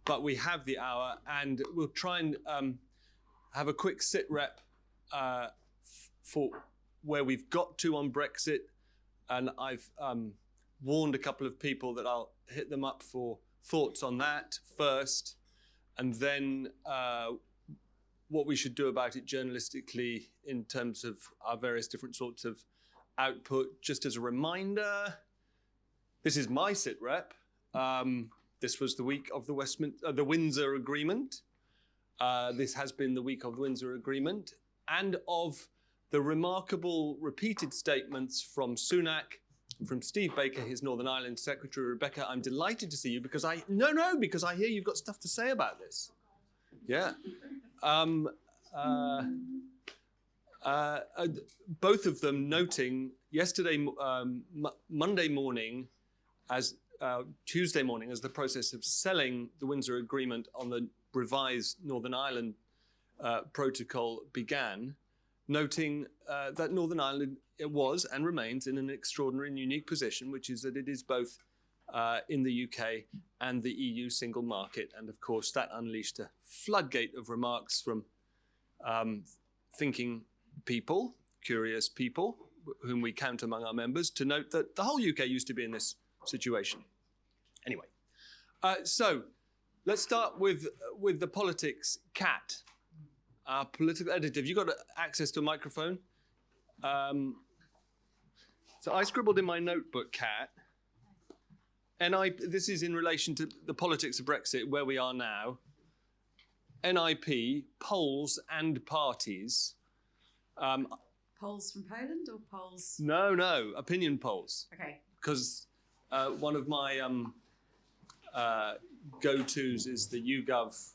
but we have the hour, and we'll try and have a quick sit rep for where we've got to on Brexit. And I've warned a couple of people that I'll hit them up for thoughts on that first, and then what we should do about it journalistically in terms of our various different sorts of output. Just as a reminder, this is my sit rep. This was the week of the Windsor Agreement. This has been the week of the Windsor Agreement and of the remarkable repeated statements from Sunak, from Steve Baker, his Northern Ireland Secretary. Rebecca, I'm delighted to see you because I hear you've got stuff to say about this. Yeah. Both of them noting yesterday, Monday morning, as Tuesday morning, as the process of selling the Windsor Agreement on the revised Northern Ireland protocol began, noting that Northern Ireland was and remains in an extraordinary and unique position, which is that it is both in the UK and the EU single market. And of course, that unleashed a floodgate of remarks from thinking people, curious people, whom we count among our members, to note that the whole UK used to be in this situation. Anyway, so let's start with the politics. Kat, our political editor, have you got access to a microphone? So I scribbled in my notebook, Kat, this is in relation to the politics of Brexit, where we are now. NIP, polls and parties. Polls from Poland or polls? No, opinion polls. Okay. Because one of my go-tos is the YouGov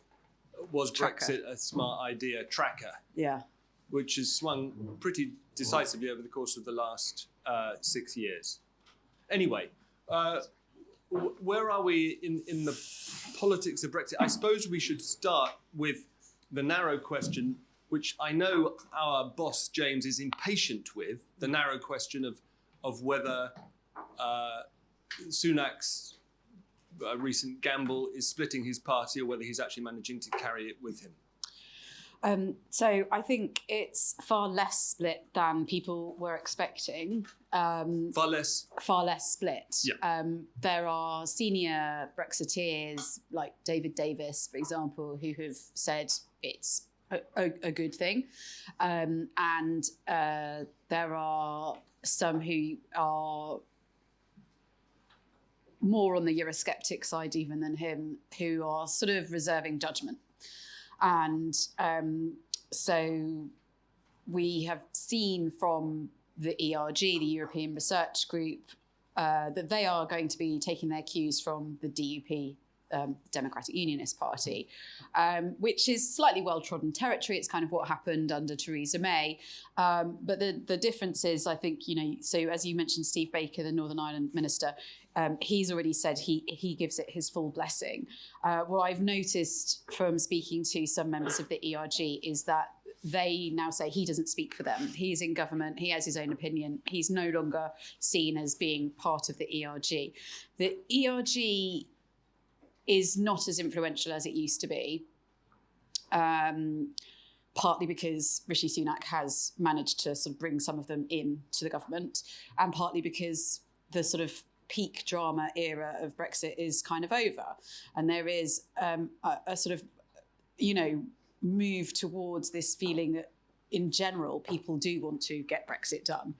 Was Tracker. Brexit a Smart Idea tracker. Yeah. Which has swung pretty decisively over the course of the last 6 years. Anyway, where are we in the politics of Brexit? I suppose we should start with the narrow question, which I know our boss, James, is impatient with, the narrow question of whether Sunak's recent gamble is splitting his party or whether he's actually managing to carry it with him. So I think it's far less split than people were expecting. Far less split. Yeah. There are senior Brexiteers like David Davis, for example, who have said it's a good thing. And there are some who are more on the Eurosceptic side even than him, who are sort of reserving judgment. And so we have seen from the ERG, the European Research Group, that they are going to be taking their cues from the DUP, Democratic Unionist Party, which is slightly well-trodden territory. It's kind of what happened under Theresa May. But the difference is, I think, so as you mentioned, Steve Baker, the Northern Ireland minister, he's already said he gives it his full blessing. What I've noticed from speaking to some members of the ERG is that they now say he doesn't speak for them. He's in government. He has his own opinion. He's no longer seen as being part of the ERG. The ERG is not as influential as it used to be, partly because Rishi Sunak has managed to sort of bring some of them in to the government, and partly because the sort of peak drama era of Brexit is kind of over. And there is a sort of, move towards this feeling that in general, people do want to get Brexit done,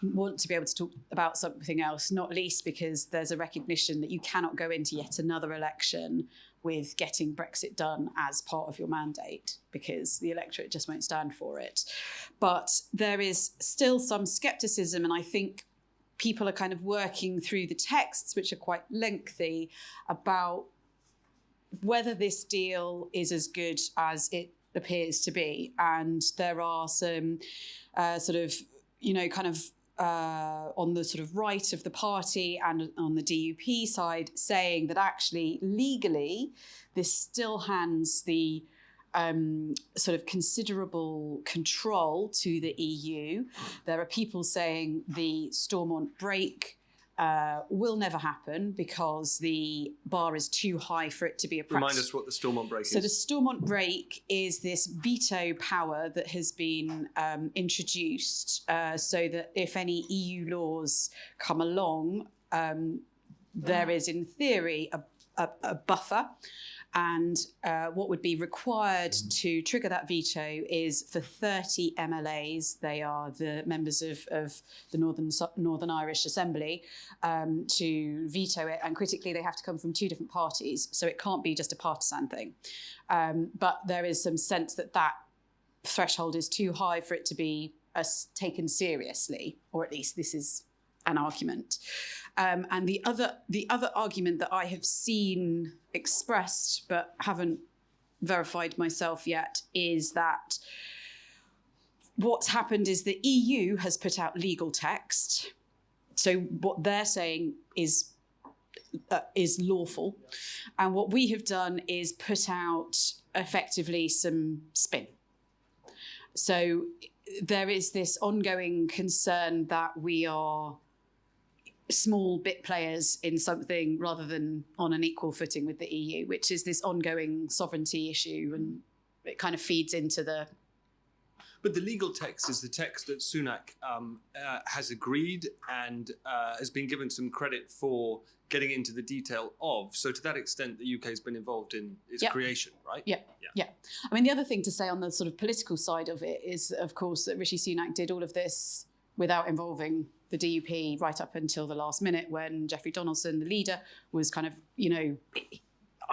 want to be able to talk about something else, not least because there's a recognition that you cannot go into yet another election with getting Brexit done as part of your mandate, because the electorate just won't stand for it. But there is still some scepticism, and I think people are kind of working through the texts, which are quite lengthy, about whether this deal is as good as it appears to be. And there are some on the sort of right of the party and on the DUP side saying that actually legally this still hands the sort of considerable control to the EU. There are people saying the Stormont break will never happen because the bar is too high for it to be a practice. Remind us what the Stormont break is. So the Stormont break is this veto power that has been introduced so that if any EU laws come along, there is in theory a buffer. And what would be required to trigger that veto is for 30 MLAs, they are the members of the Northern Irish Assembly, to veto it. And critically, they have to come from 2 different parties. So it can't be just a partisan thing. But there is some sense that that threshold is too high for it to be taken seriously, or at least this is an argument. And the other argument that I have seen expressed but haven't verified myself yet is that what's happened is the EU has put out legal text. So what they're saying is lawful. And what we have done is put out effectively some spin. So there is this ongoing concern that we are small bit players in something rather than on an equal footing with the EU, which is this ongoing sovereignty issue, and it kind of feeds into the... But the legal text is the text that Sunak has agreed and has been given some credit for getting into the detail of. So to that extent, the UK has been involved in its creation, right? Yeah. I mean, the other thing to say on the sort of political side of it is, of course, that Rishi Sunak did all of this without involving the DUP right up until the last minute when Geoffrey Donaldson, the leader, was kind of,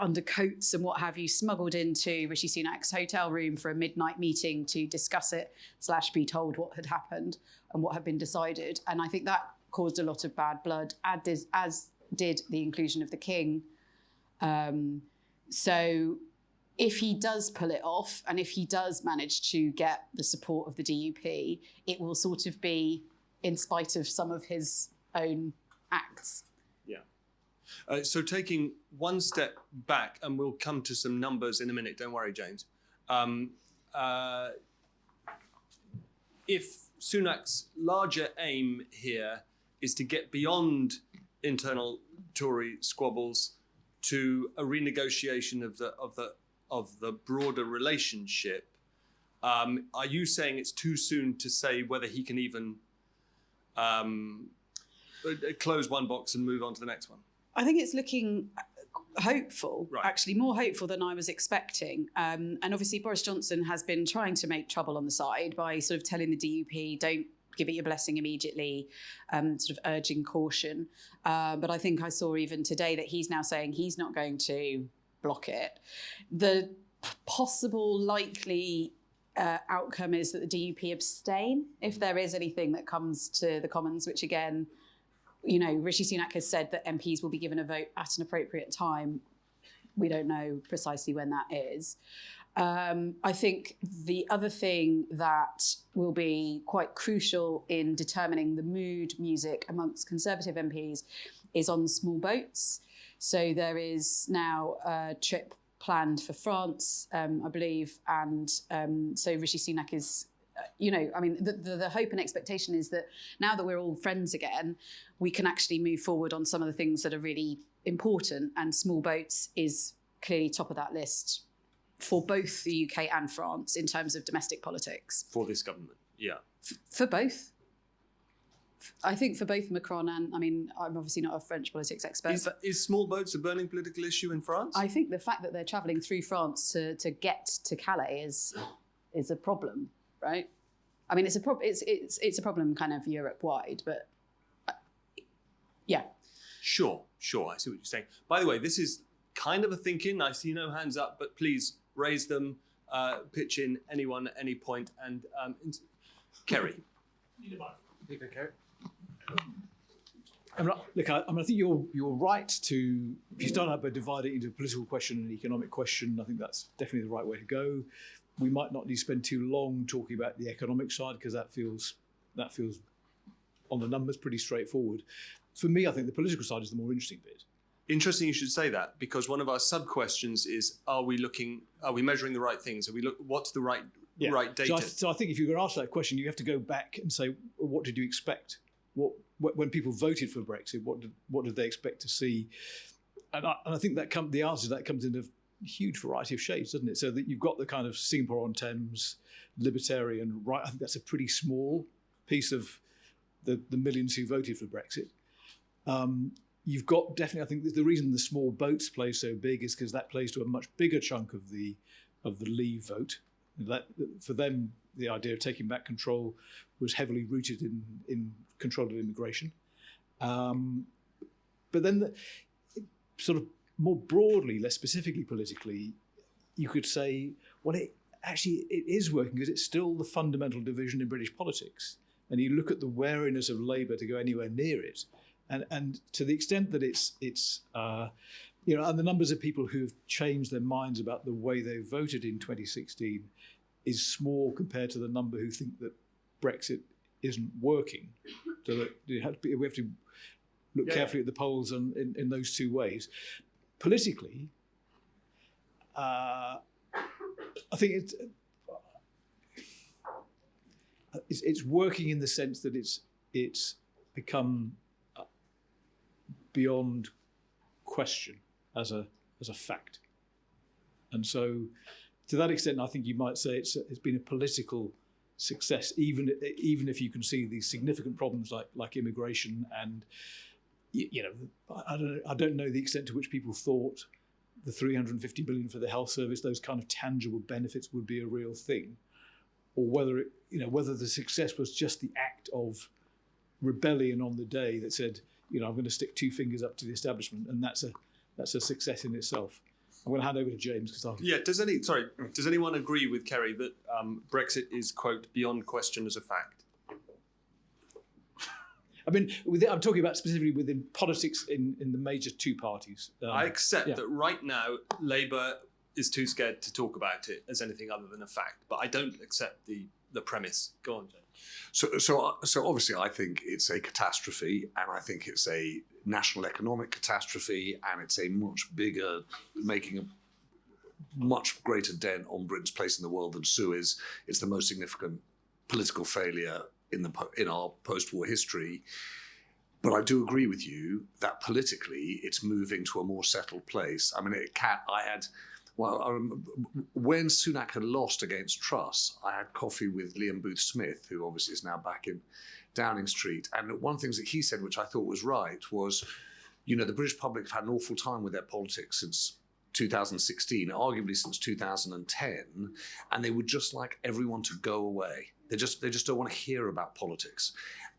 under coats and what have you, smuggled into Rishi Sunak's hotel room for a midnight meeting to discuss it / be told what had happened and what had been decided. And I think that caused a lot of bad blood, as did the inclusion of the King. So if he does pull it off, and if he does manage to get the support of the DUP, it will sort of be in spite of some of his own acts. Yeah. So taking one step back, and we'll come to some numbers in a minute, don't worry, James. If Sunak's larger aim here is to get beyond internal Tory squabbles to a renegotiation of the broader relationship, are you saying it's too soon to say whether he can even close one box and move on to the next one? I think it's looking hopeful, right. Actually more hopeful than I was expecting. And obviously Boris Johnson has been trying to make trouble on the side by sort of telling the DUP, don't give it your blessing immediately, sort of urging caution. But I think I saw even today that he's now saying he's not going to block it. The possible likely outcome is that the DUP abstain if there is anything that comes to the Commons, which again, Rishi Sunak has said that MPs will be given a vote at an appropriate time. We don't know precisely when that is. I think the other thing that will be quite crucial in determining the mood music amongst Conservative MPs is on small boats. So there is now a trip planned for France, I believe, and so Rishi Sunak is, the hope and expectation is that now that we're all friends again, we can actually move forward on some of the things that are really important, and small boats is clearly top of that list for both the UK and France in terms of domestic politics. For this government, yeah. For both. I think for both Macron and, I'm obviously not a French politics expert. Is small boats a burning political issue in France? I think the fact that they're travelling through France to get to Calais is a problem, right? It's a problem kind of Europe-wide, but yeah. Sure, I see what you're saying. By the way, this is kind of a ThinkIn. I see no hands up, but please raise them, pitch in, anyone at any point, and Kerry. Kerry. I think you're right to, if you start out by dividing it into a political question and an economic question, I think that's definitely the right way to go. We might not need to spend too long talking about the economic side because that feels on the numbers pretty straightforward. For me, I think the political side is the more interesting bit. Interesting you should say that, because one of our sub-questions is, are we measuring the right things? What's the right data? So I think if you're going to ask that question, you have to go back and say, well, what did you expect? What when people voted for Brexit, what did they expect to see? And I think that the answer to that comes in a huge variety of shades, doesn't it? So that you've got the kind of Singapore-on-Thames libertarian right. I think that's a pretty small piece of the millions who voted for Brexit. You've got definitely. I think the reason the small boats play so big is because that plays to a much bigger chunk of the Leave vote. That for them, the idea of taking back control was heavily rooted in control of immigration. But then, sort of more broadly, less specifically politically, you could say, well, it is working because it's still the fundamental division in British politics. And you look at the wariness of Labour to go anywhere near it, and to the extent that it's and the numbers of people who have changed their minds about the way they voted in 2016 is small compared to the number who think that Brexit isn't working. So that we have to look carefully at the polls in those two ways. Politically, I think it's working in the sense that it's become beyond question as a fact, and so to that extent, I think you might say it's been a political success, even if you can see these significant problems like immigration and I don't know the extent to which people thought the 350 billion for the health service, those kind of tangible benefits would be a real thing, or whether the success was just the act of rebellion on the day that said, I'm going to stick two fingers up to the establishment, and that's a success in itself. I'm going to hand over to James Does anyone agree with Kerry that Brexit is, quote, beyond question as a fact? I mean, I'm talking about specifically within politics in the major two parties. I accept that right now Labour is too scared to talk about it as anything other than a fact, but I don't accept the premise. Go on, James. So obviously I think it's a catastrophe, and I think it's a national economic catastrophe, and it's a much bigger, making a much greater dent on Britain's place in the world than Suez. It's the most significant political failure in our post-war history. But I do agree with you that politically it's moving to a more settled place. I mean, when Sunak had lost against Truss, I had coffee with Liam Booth-Smith, who obviously is now back in Downing Street. And one of the things that he said, which I thought was right, was, the British public have had an awful time with their politics since 2016, arguably since 2010, and they would just like everyone to go away. They just don't want to hear about politics.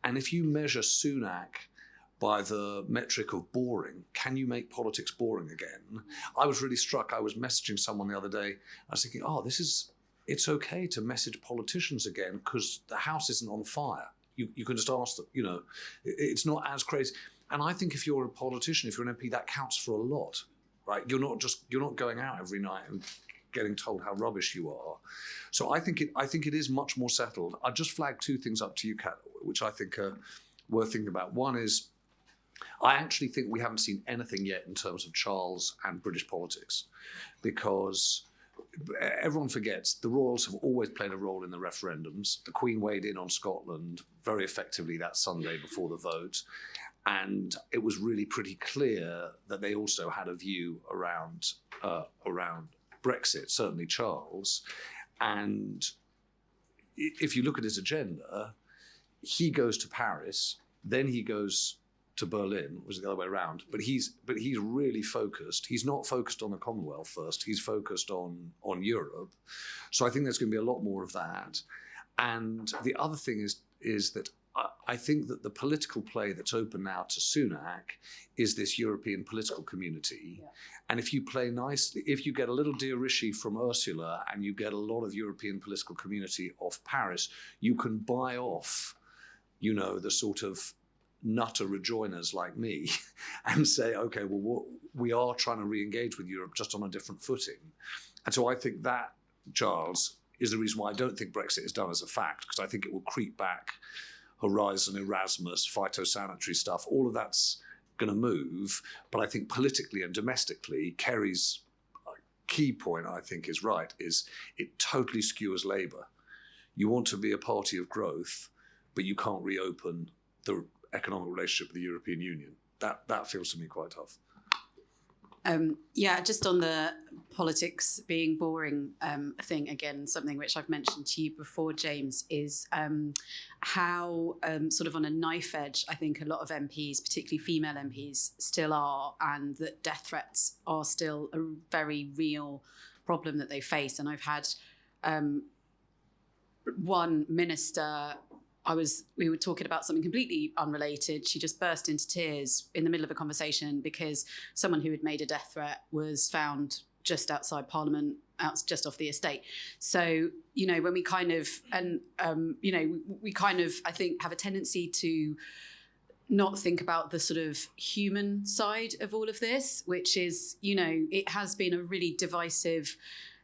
And if you measure Sunak by the metric of boring, can you make politics boring again? I was really struck. I was messaging someone the other day. I was thinking, it's okay to message politicians again because the house isn't on fire. You can just ask them, it's not as crazy. And I think if you're a politician, if you're an MP, that counts for a lot, right? You're not going out every night and getting told how rubbish you are. So I think it is much more settled. I just flagged two things up to you, Kat, which I think are worth thinking about. One is, I actually think we haven't seen anything yet in terms of Charles and British politics, because everyone forgets the royals have always played a role in the referendums. The Queen weighed in on Scotland very effectively that Sunday before the vote. And it was really pretty clear that they also had a view around Brexit, certainly Charles. And if you look at his agenda, he goes to Paris, then he goes to Berlin, was the other way around. But he's really focused. He's not focused on the Commonwealth first. He's focused on Europe. So I think there's going to be a lot more of that. And the other thing is that I think that the political play that's open now to Sunak is this European political community. Yeah. And if you play nicely, if you get a little Dear Rishi from Ursula and you get a lot of European political community off Paris, you can buy off, the sort of nutter rejoiners like me and say, okay, well, we are trying to re-engage with Europe just on a different footing. And so I think that, Charles, is the reason why I don't think Brexit is done as a fact, because I think it will creep back. Horizon, Erasmus, phytosanitary stuff, all of that's going to move. But I think politically and domestically, Kerry's key point, I think, is right, is it totally skewers Labour. You want to be a party of growth, but you can't reopen the economic relationship with the European Union. That feels to me quite tough. Yeah, just on the politics being boring thing, again, something which I've mentioned to you before, James, is how sort of on a knife edge, I think a lot of MPs, particularly female MPs, still are, and that death threats are still a very real problem that they face. And I've had one minister, we were talking about something completely unrelated. She just burst into tears in the middle of a conversation because someone who had made a death threat was found just outside Parliament, just off the estate. So, you know, when we kind of, we kind of, I think, have a tendency to not think about the sort of human side of all of this, which is, you know, it has been a really divisive,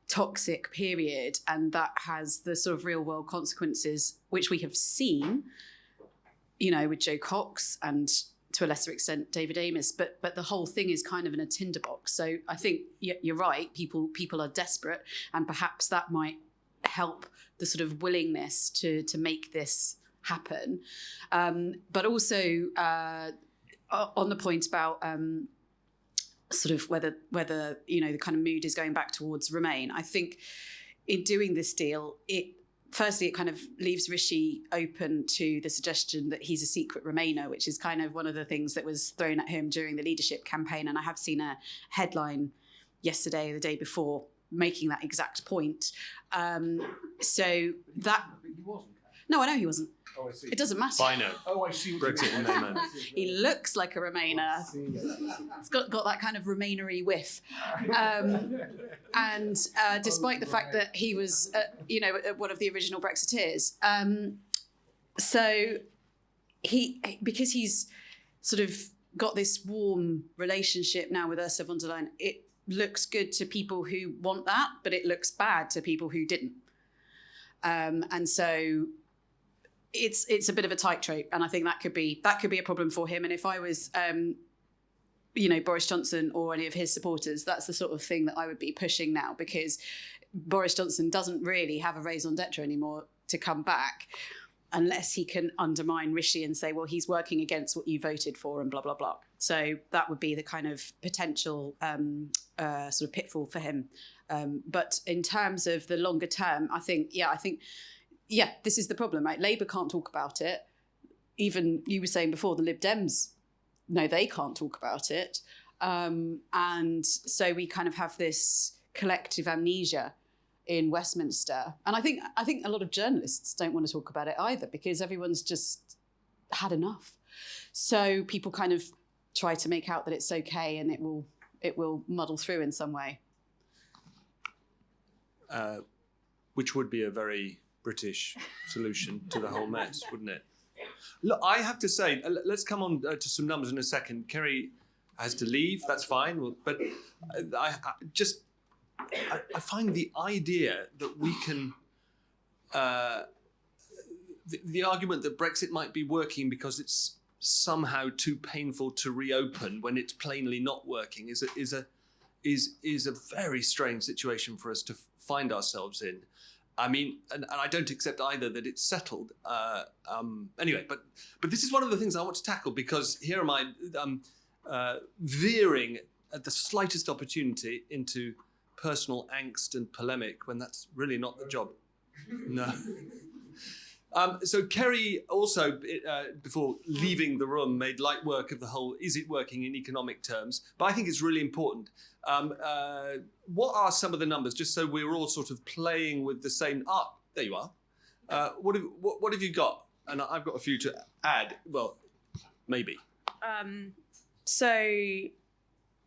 toxic period, and that has the sort of real world consequences which we have seen, you know, with Joe Cox and to a lesser extent David Amess, but the whole thing is kind of in a tinderbox. So I think you're right, people are desperate, and perhaps that might help the sort of willingness to make this happen, but also on the point about sort of whether you know the kind of mood is going back towards Remain. I think in doing this deal, it kind of leaves Rishi open to the suggestion that he's a secret Remainer, which is kind of one of the things that was thrown at him during the leadership campaign. And I have seen a headline yesterday or the day before making that exact point. So that... No, I know he wasn't. Oh, I see. It doesn't matter. I know. Oh, I see. Brexit and Remain. He looks like a Remainer. It's got that kind of Remainery whiff. And despite the fact that he was, one of the original Brexiteers. So because he's sort of got this warm relationship now with Ursula von der Leyen, it looks good to people who want that, but it looks bad to people who didn't. And so it's a bit of a tightrope, and I think that could be a problem for him. And if I was, Boris Johnson or any of his supporters, that's the sort of thing that I would be pushing now, because Boris Johnson doesn't really have a raison d'etre anymore to come back unless he can undermine Rishi and say, well, he's working against what you voted for and blah, blah, blah. So that would be the kind of potential sort of pitfall for him. But in terms of the longer term, I think, this is the problem, right? Labour can't talk about it. Even you were saying before, the Lib Dems, no, they can't talk about it. And so we kind of have this collective amnesia in Westminster. And I think a lot of journalists don't want to talk about it either, because everyone's just had enough. So people kind of try to make out that it's okay, and it will muddle through in some way. Which would be a very British solution to the whole mess, wouldn't it? Look, I have to say, let's come on to some numbers in a second. Kerry has to leave, that's fine, but I find the idea that we can, the argument that Brexit might be working because it's somehow too painful to reopen when it's plainly not working is a very strange situation for us to find ourselves in. I mean, and I don't accept either that it's settled. Anyway, but this is one of the things I want to tackle, because here am I veering at the slightest opportunity into personal angst and polemic when that's really not the job. No. So Kerry also, before leaving the room, made light work of the whole, is it working in economic terms? But I think it's really important. What are some of the numbers, just so we're all sort of playing with the same... there you are. What have you got? And I've got a few to add. Well, maybe. So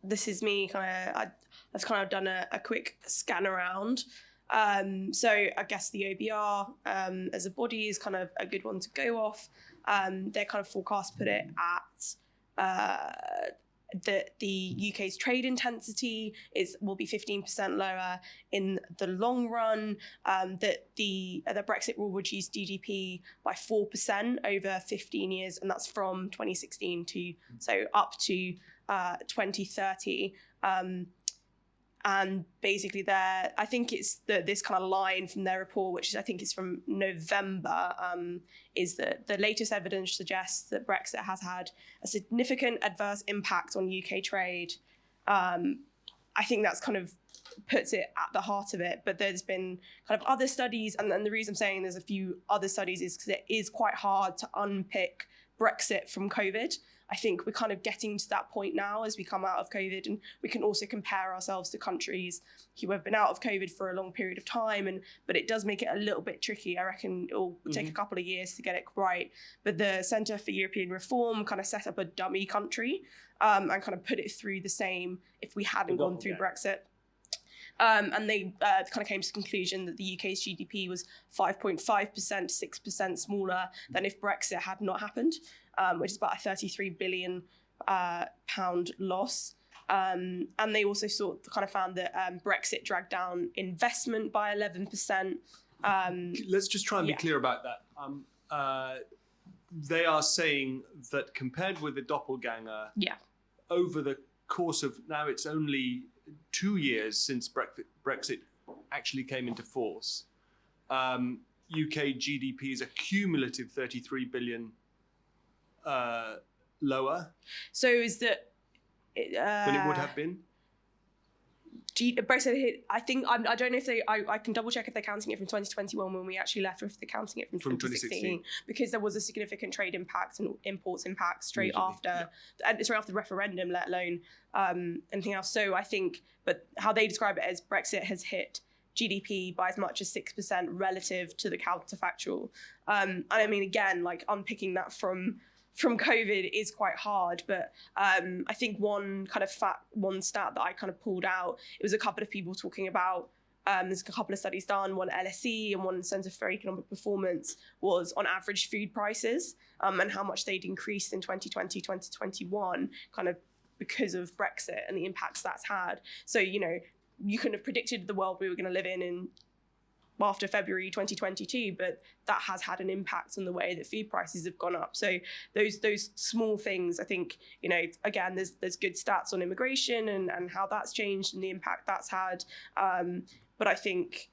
this is me I've kind of done a quick scan around. So I guess the OBR as a body is kind of a good one to go off. Their kind of forecast put it at the UK's trade intensity will be 15% lower in the long run. That the Brexit will reduce GDP by 4% over 15 years, and that's from 2016 up to 2030. And basically, I think it's this kind of line from their report, which I think is from November, is that the latest evidence suggests that Brexit has had a significant adverse impact on UK trade. I think that's kind of puts it at the heart of it. But there's been kind of other studies, and the reason I'm saying there's a few other studies is because it is quite hard to unpick Brexit from COVID. I think we're kind of getting to that point now as we come out of COVID, and we can also compare ourselves to countries who have been out of COVID for a long period of time. But it does make it a little bit tricky. I reckon it will take a couple of years to get it right. But the Centre for European Reform kind of set up a dummy country and kind of put it through the same if we hadn't gone through Brexit. And they kind of came to the conclusion that the UK's GDP was 5.5%, 6% smaller than if Brexit had not happened, which is about a £33 billion loss. And they also kind of found that Brexit dragged down investment by 11%. Let's just try and be clear about that. They are saying that compared with the doppelganger, over the course of now, it's only 2 years since Brexit actually came into force. UK GDP is a cumulative 33 billion lower. So is that than it would have been? Brexit hit, I think, I don't know if I can double check if they're counting it from 2021 when we actually left, or if they're counting it from 2016, because there was a significant trade impact and imports impact straight after the referendum, let alone anything else. So I think, but how they describe it as Brexit has hit GDP by as much as 6% relative to the counterfactual. And I mean, again, like unpicking that from COVID is quite hard, but I think one stat that I kind of pulled out, it was a couple of people talking about, there's a couple of studies done, one LSE and one Centre for Economic Performance, was on average food prices and how much they'd increased in 2020, 2021, kind of because of Brexit and the impacts that's had. So, you know, you couldn't have predicted the world we were going to live in after February 2022, but that has had an impact on the way that food prices have gone up. So those small things, I think, you know, again, there's good stats on immigration and how that's changed and the impact that's had. But I think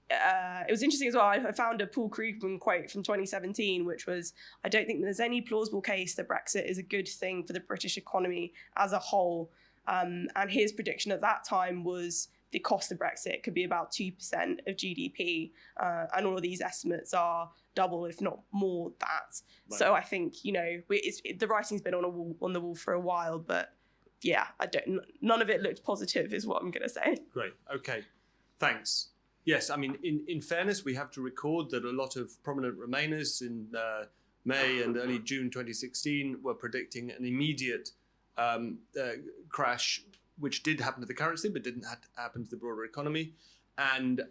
it was interesting as well. I found a Paul Krugman quote from 2017, which was, "I don't think there's any plausible case that Brexit is a good thing for the British economy as a whole." And his prediction at that time was the cost of Brexit could be about 2% of GDP, and all of these estimates are double, if not more, that. Right. So I think, you know, the writing's been on the wall for a while, but yeah, none of it looked positive, is what I'm going to say. Great. Okay. Thanks. Yes, I mean, in fairness, we have to record that a lot of prominent Remainers in May and early June 2016 were predicting an immediate crash, which did happen to the currency, but didn't happen to the broader economy. And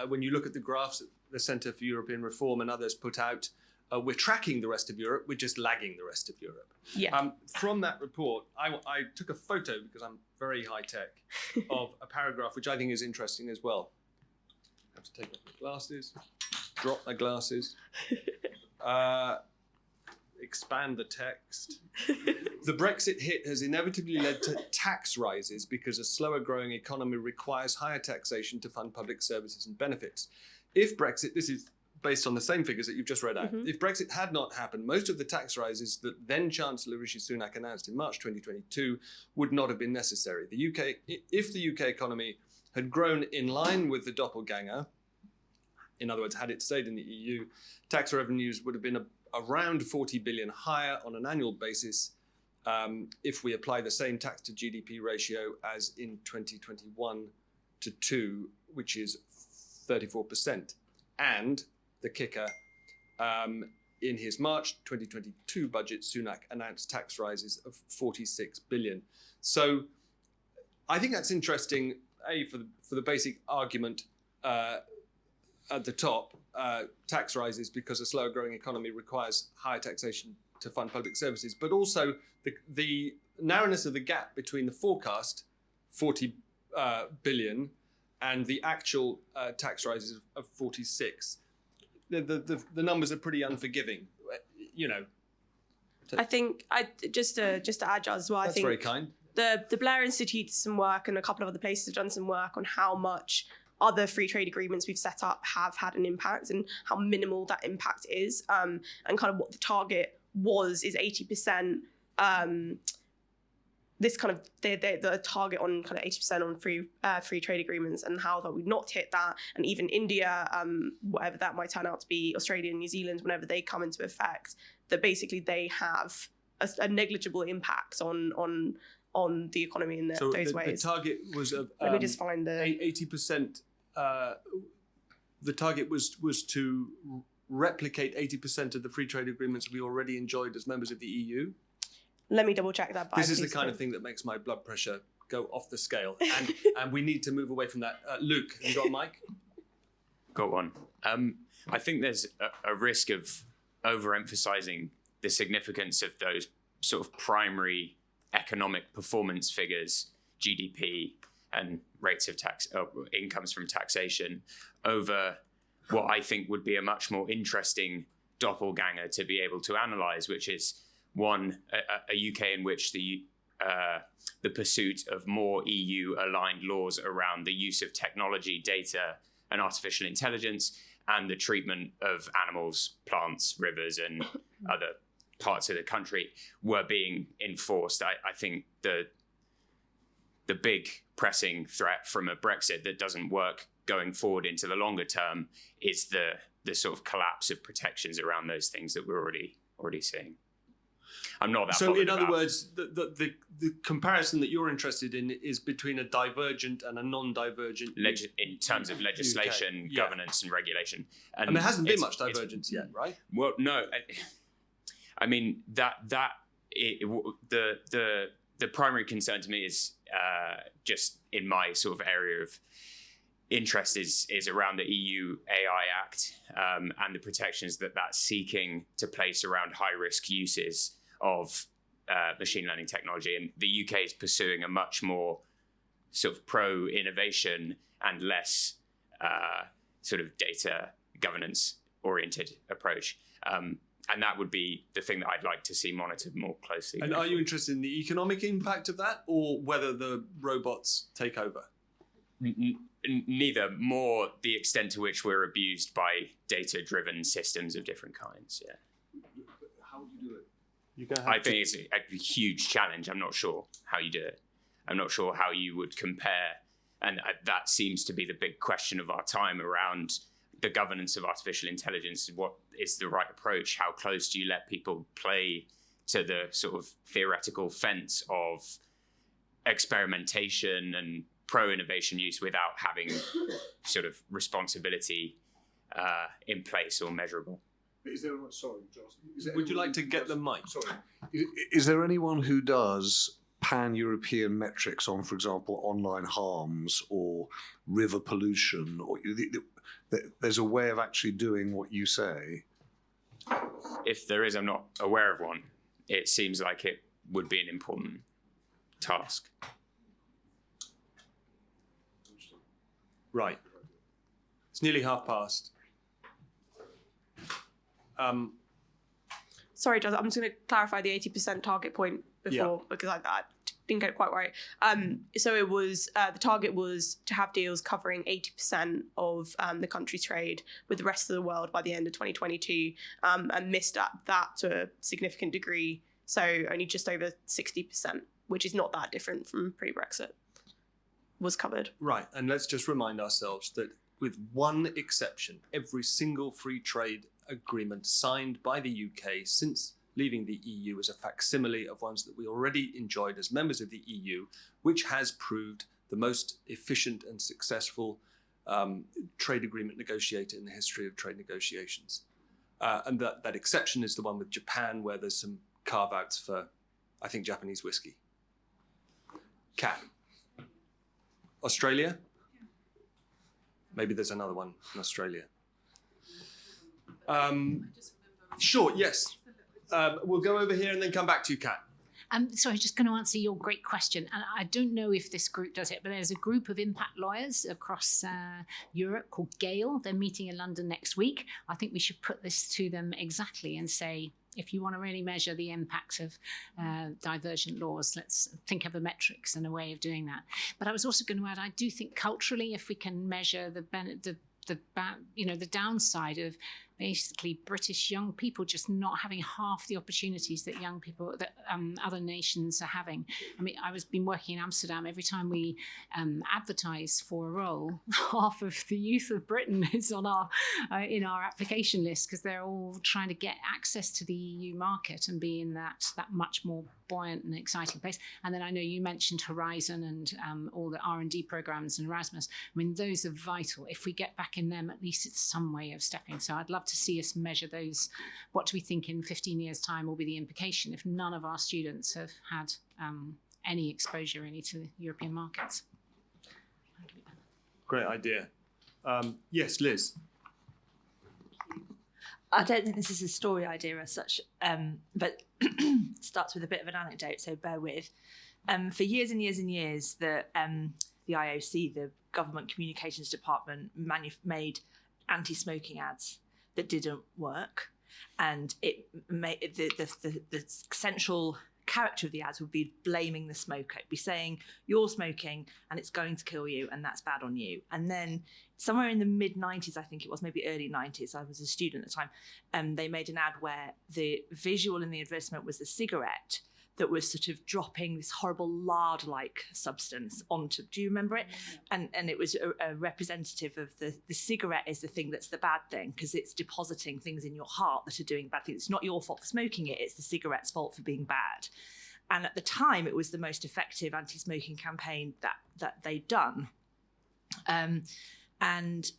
when you look at the graphs that the Centre for European Reform and others put out, we're tracking the rest of Europe, we're just lagging the rest of Europe. Yeah. From that report, I took a photo, because I'm very high-tech, of a paragraph which I think is interesting as well. I have to take off my glasses, drop my glasses. Expand the text. The Brexit hit has inevitably led to tax rises because a slower growing economy requires higher taxation to fund public services and benefits. If Brexit, this is based on the same figures that you've just read out, if Brexit had not happened, most of the tax rises that then Chancellor Rishi Sunak announced in March 2022 would not have been necessary. If the UK economy had grown in line with the doppelganger, in other words, had it stayed in the EU, tax revenues would have been around 40 billion higher on an annual basis if we apply the same tax to GDP ratio as in 2021 to 2, which is 34%. And the kicker, in his March 2022 budget, Sunak announced tax rises of 46 billion. So I think that's interesting, for the basic argument at the top, tax rises because a slower growing economy requires higher taxation to fund public services, but also the narrowness of the gap between the forecast, 40 billion, and the actual tax rises of 46. The numbers are pretty unforgiving, you know. I think just to add as well. That's very kind. the Blair Institute did some work, and a couple of other places have done some work on how much other free trade agreements we've set up have had an impact and how minimal that impact is, and kind of what the target is 80%. This kind of the target on kind of 80% on free trade agreements, and how that we've not hit that, and even India, whatever that might turn out to be, Australia and New Zealand, whenever they come into effect, that basically they have a negligible impact on the economy in those ways. The target was of let me just find the 80%. The target was to replicate 80% of the free trade agreements we already enjoyed as members of the EU. Let me double check that. This is the kind of thing that makes my blood pressure go off the scale, and we need to move away from that. Luke, have you got a mic? Got one. I think there's a risk of overemphasizing the significance of those sort of primary economic performance figures, GDP and rates of incomes from taxation, over what I think would be a much more interesting doppelganger to be able to analyze, which is one, a UK in which the pursuit of more EU-aligned laws around the use of technology, data, and artificial intelligence, and the treatment of animals, plants, rivers, and other parts of the country were being enforced. I think the big pressing threat from a Brexit that doesn't work going forward into the longer term is the sort of collapse of protections around those things that we're already seeing. I'm not that. So, in other words, the comparison that you're interested in is between a divergent and a non-divergent in terms of legislation, governance, and regulation. And there hasn't been much divergence yet, right? Well, no. I mean the primary concern to me is just in my sort of area of interest is around the EU AI Act and the protections that that's seeking to place around high-risk uses of machine learning technology. And the UK is pursuing a much more sort of pro-innovation and less sort of data governance-oriented approach. And that would be the thing that I'd like to see monitored more closely. And are you interested in the economic impact of that, or whether the robots take over? Neither. More the extent to which we're abused by data-driven systems of different kinds. Yeah. How would you do it? I think it's a huge challenge. I'm not sure how you do it. I'm not sure how you would compare. And that seems to be the big question of our time around the governance of artificial intelligence. What is the right approach? How close do you let people play to the sort of theoretical fence of experimentation and pro-innovation use without having sort of responsibility in place or measurable? Is there anyone, sorry, Josh, would you like to get the mic? Sorry. Is there anyone who does pan-European metrics on, for example, online harms or river pollution? Or there's a way of actually doing what you say? If there is, I'm not aware of one. It seems like it would be an important task. Right. It's nearly past. Sorry, Josh, I'm just going to clarify the 80% target point before, because I didn't get it quite right. So it was, the target was to have deals covering 80% of the country's trade with the rest of the world by the end of 2022, and missed that to a significant degree. So only just over 60%, which is not that different from pre-Brexit, was covered. Right, and let's just remind ourselves that with one exception, every single free trade agreement signed by the UK since leaving the EU is a facsimile of ones that we already enjoyed as members of the EU, which has proved the most efficient and successful trade agreement negotiator in the history of trade negotiations. And that exception is the one with Japan, where there's some carve-outs for, I think, Japanese whiskey. Cat. Australia? Maybe there's another one in Australia. Sure, yes. We'll go over here and then come back to you, Kat. So I was just going to answer your great question. And I don't know if this group does it, but there's a group of impact lawyers across Europe called GALE. They're meeting in London next week. I think we should put this to them exactly and say, if you want to really measure the impacts of divergent laws, let's think of the metrics and a way of doing that. But I was also going to add, I do think culturally, if we can measure the downside of basically British young people just not having half the opportunities that young people that other nations are having. I mean, been working in Amsterdam. Every time we advertise for a role, half of the youth of Britain is on our in our application list because they're all trying to get access to the EU market and be in that much more buoyant and exciting place. And then I know you mentioned Horizon and all the R&D programs and Erasmus. I mean, those are vital. If we get back in them, at least it's some way of stepping. So I'd love to see us measure those. What do we think in 15 years' time will be the implication if none of our students have had any exposure really to the European markets? Great idea. Yes, Liz. I don't think this is a story idea as such, but starts with a bit of an anecdote, so bear with. For years and years and years, the IOC, the Government Communications Department, made anti-smoking ads that didn't work, and it made the central character of the ads would be blaming the smoker. It'd be saying, you're smoking and it's going to kill you and that's bad on you. And then somewhere in the mid-90s, I think it was, maybe early 90s, I was a student at the time, they made an ad where the visual in the advertisement was a cigarette that was sort of dropping this horrible lard-like substance onto, do you remember it? And it was a representative of the cigarette is the thing that's the bad thing because it's depositing things in your heart that are doing bad things. It's not your fault for smoking it, it's the cigarette's fault for being bad. And at the time, it was the most effective anti-smoking campaign that they'd done. And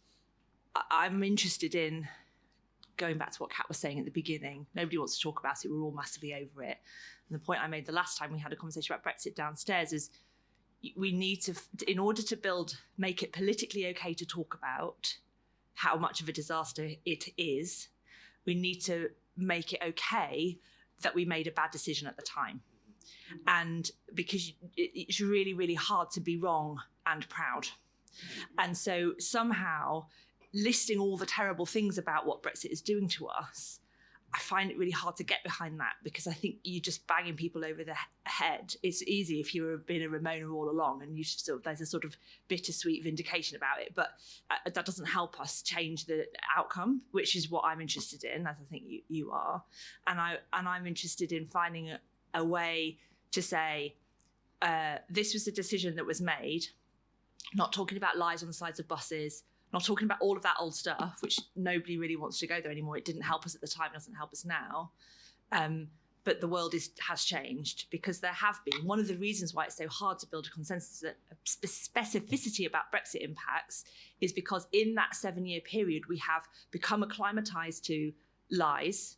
I'm interested in going back to what Kat was saying at the beginning. Nobody wants to talk about it, we're all massively over it. And the point I made the last time we had a conversation about Brexit downstairs is we need to, in order to make it politically okay to talk about how much of a disaster it is, we need to make it okay that we made a bad decision at the time. And because it's really, really hard to be wrong and proud. And so somehow listing all the terrible things about what Brexit is doing to us, I find it really hard to get behind that because I think you're just banging people over the head. It's easy if you've been a Remainer all along and there's a sort of bittersweet vindication about it, but that doesn't help us change the outcome, which is what I'm interested in, as I think you are. And I'm interested in finding a way to say, this was a decision that was made, not talking about lies on the sides of buses, not talking about all of that old stuff, which nobody really wants to go there anymore. It didn't help us at the time, it doesn't help us now. But the world has changed because there have been. One of the reasons why it's so hard to build a consensus, a specificity about Brexit impacts, is because in that 7-year period, we have become acclimatized to lies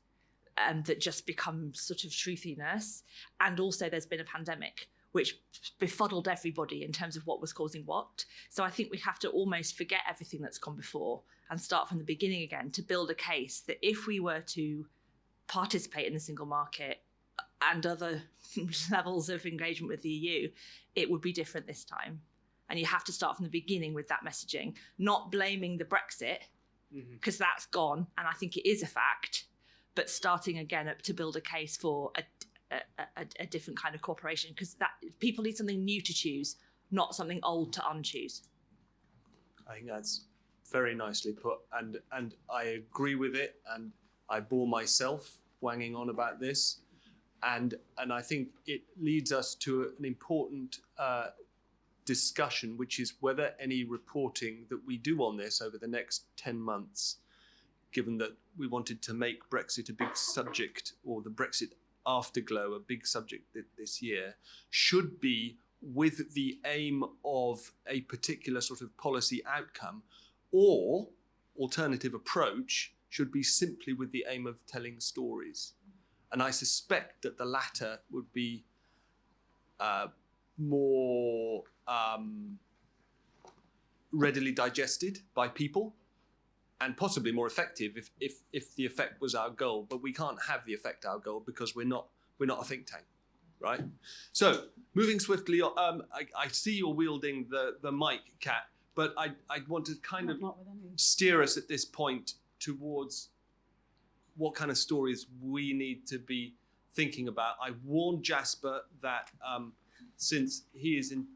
that just become sort of truthiness. And also there's been a pandemic, which befuddled everybody in terms of what was causing what. So I think we have to almost forget everything that's gone before and start from the beginning again to build a case that if we were to participate in the single market and other levels of engagement with the EU, it would be different this time. And you have to start from the beginning with that messaging, not blaming the Brexit, because that's gone, and I think it is a fact, but starting again to build a case for a different kind of cooperation, because that people need something new to choose, not something old to unchoose. I think that's very nicely put, and I agree with it, and I bore myself wanging on about this, and I think it leads us to an important discussion, which is whether any reporting that we do on this over the next 10 months, given that we wanted to make Brexit a big subject, or the Brexit afterglow a big subject this year, should be with the aim of a particular sort of policy outcome, or alternative approach should be simply with the aim of telling stories. And I suspect that the latter would be more readily digested by people, and possibly more effective if the effect was our goal. But we can't have the effect our goal because we're not a think tank, right? So moving swiftly, I see you're wielding the mic, Kat, but I want to kind of steer us at this point towards what kind of stories we need to be thinking about. I warned Jasper that since he is in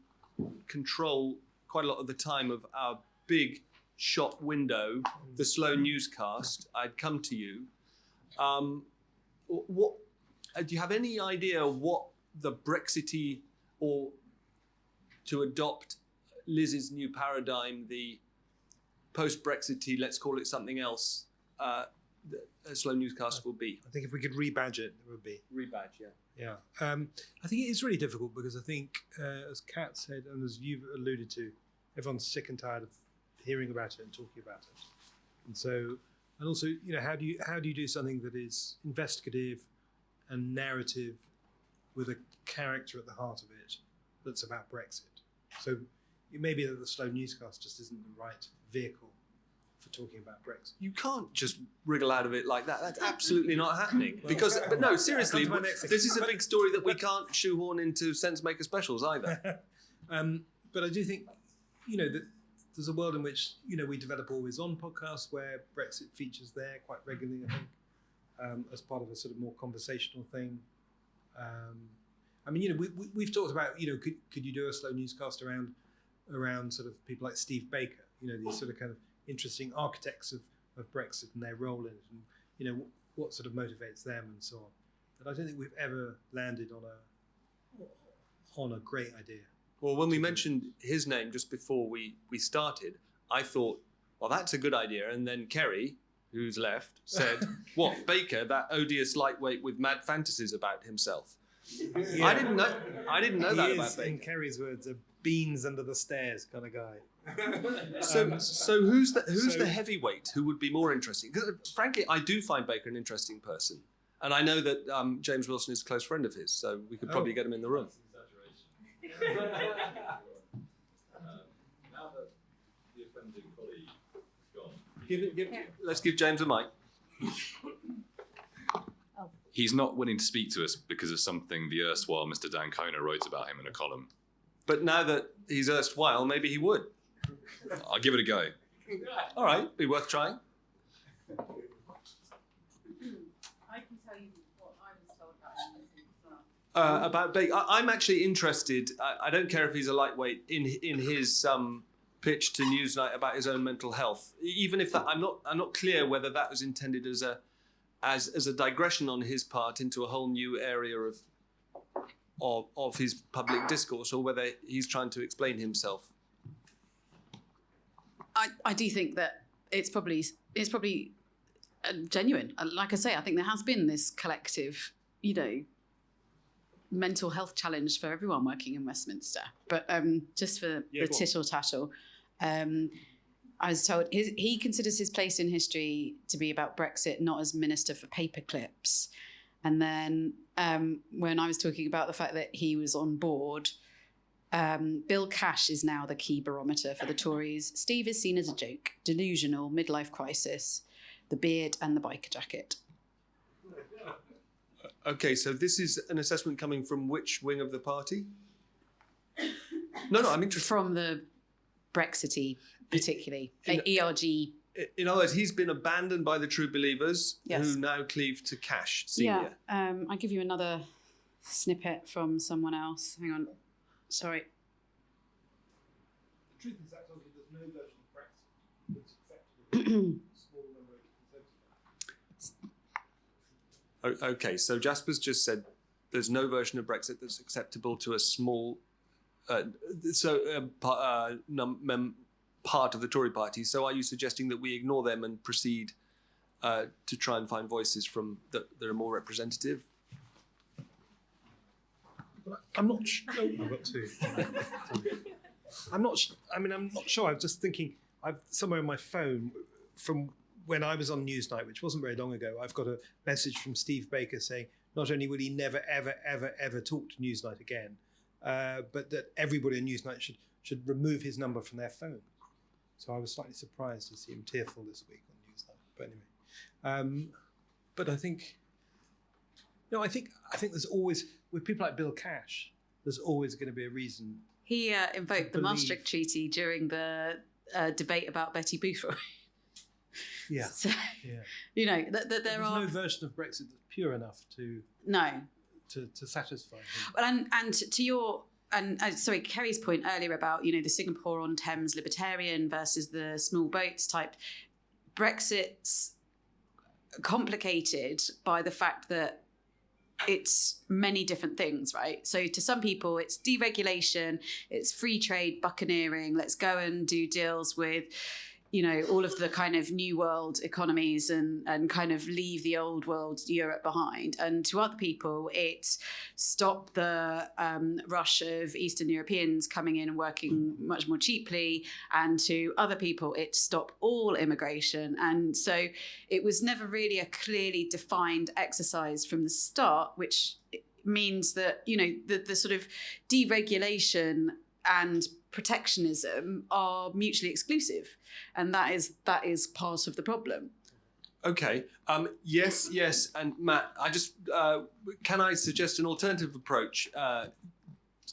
control quite a lot of the time of our big shop window, the slow newscast, I'd come to you. What do you have any idea what the Brexitee, or to adopt Liz's new paradigm, the post-Brexitee, let's call it something else, a slow newscast will be? I think if we could rebadge it, it would be. Rebadge, yeah. Yeah. I think it is really difficult because I think, as Kat said, and as you've alluded to, everyone's sick and tired of hearing about it and talking about it. And so, and also, you know, how do you do something that is investigative and narrative with a character at the heart of it that's about Brexit? So it may be that the slow newscast just isn't the right vehicle for talking about Brexit. You can't just wriggle out of it like that. That's absolutely not happening. But no, seriously, this is a big story that we can't shoehorn into sense maker specials either. But I do think, you know, that there's a world in which, you know, we develop always on podcasts where Brexit features there quite regularly, I think, as part of a sort of more conversational thing. I mean, you know, we've talked about, you know, could you do a slow newscast around sort of people like Steve Baker, you know, these sort of kind of interesting architects of Brexit and their role in it, and, you know, what sort of motivates them and so on. But I don't think we've ever landed on a great idea. Well, when we mentioned his name just before we started, I thought, well, that's a good idea. And then Kerry, who's left, said, what, Baker, that odious lightweight with mad fantasies about himself? Yeah. I didn't know that about Baker. In Kerry's words, a beans under the stairs kind of guy. So who's the heavyweight who would be more interesting? Because frankly, I do find Baker an interesting person, and I know that James Wilson is a close friend of his, so we could probably get him in the room. Now that the offending colleague is gone, let's give James a mic. He's not willing to speak to us because of something the erstwhile Mr. Dan Kona wrote about him in a column. But now that he's erstwhile, maybe he would. I'll give it a go. All right, be worth trying. I can tell you what I was told about him. About Baker, I'm actually interested. I don't care if he's a lightweight in his pitch to Newsnight about his own mental health. Even if that, I'm not clear whether that was intended as a digression on his part into a whole new area of his public discourse, or whether he's trying to explain himself. I do think that it's probably genuine. Like I say, I think there has been this collective, you know, mental health challenge for everyone working in Westminster. But just for the tittle-tattle, I was told he considers his place in history to be about Brexit, not as Minister for Paperclips. And then when I was talking about the fact that he was on board, Bill Cash is now the key barometer for the Tories. Steve is seen as a joke, delusional, midlife crisis, the beard and the biker jacket. Okay, so this is an assessment coming from which wing of the party? No, I'm interested. From the Brexitee, particularly. ERG. In other words, he's been abandoned by the true believers, yes, who now cleave to Cash Senior. Yeah, I'll give you another snippet from someone else. Hang on. Sorry. The truth is that there's no version of Brexit that's acceptable to a small number of Conservatives. Okay, so Jasper's just said there's no version of Brexit that's acceptable to a small part of the Tory party. So are you suggesting that we ignore them and proceed to try and find voices from that are more representative? I'm not sure. I've got two. I'm not sure. I'm just thinking. I've somewhere on my phone from when I was on Newsnight, which wasn't very long ago. I've got a message from Steve Baker saying not only will he never, ever, ever, ever talk to Newsnight again, but that everybody on Newsnight should remove his number from their phone. So I was slightly surprised to see him tearful this week on Newsnight. But anyway, but I think. No, I think there's always, with people like Bill Cash, there's always going to be a reason. He invoked the Maastricht Treaty during the debate about Betty Boothroyd. Yeah. So, Yeah. you know, that there There's are no version of Brexit that's pure enough to no. satisfy him. Well, and to your sorry, Kerry's point earlier about, you know, the Singapore on Thames libertarian versus the small boats type. Brexit's complicated by the fact that it's many different things, right? So to some people, it's deregulation, it's free trade, buccaneering. Let's go and do deals with, you know, all of the kind of new world economies and kind of leave the old world Europe behind. And to other people, it's stop the rush of Eastern Europeans coming in and working much more cheaply. And to other people, it's stop all immigration. And so it was never really a clearly defined exercise from the start, which means that, you know, the sort of deregulation and protectionism are mutually exclusive, and that is part of the problem. Okay. Yes, and Matt, I just can I suggest an alternative approach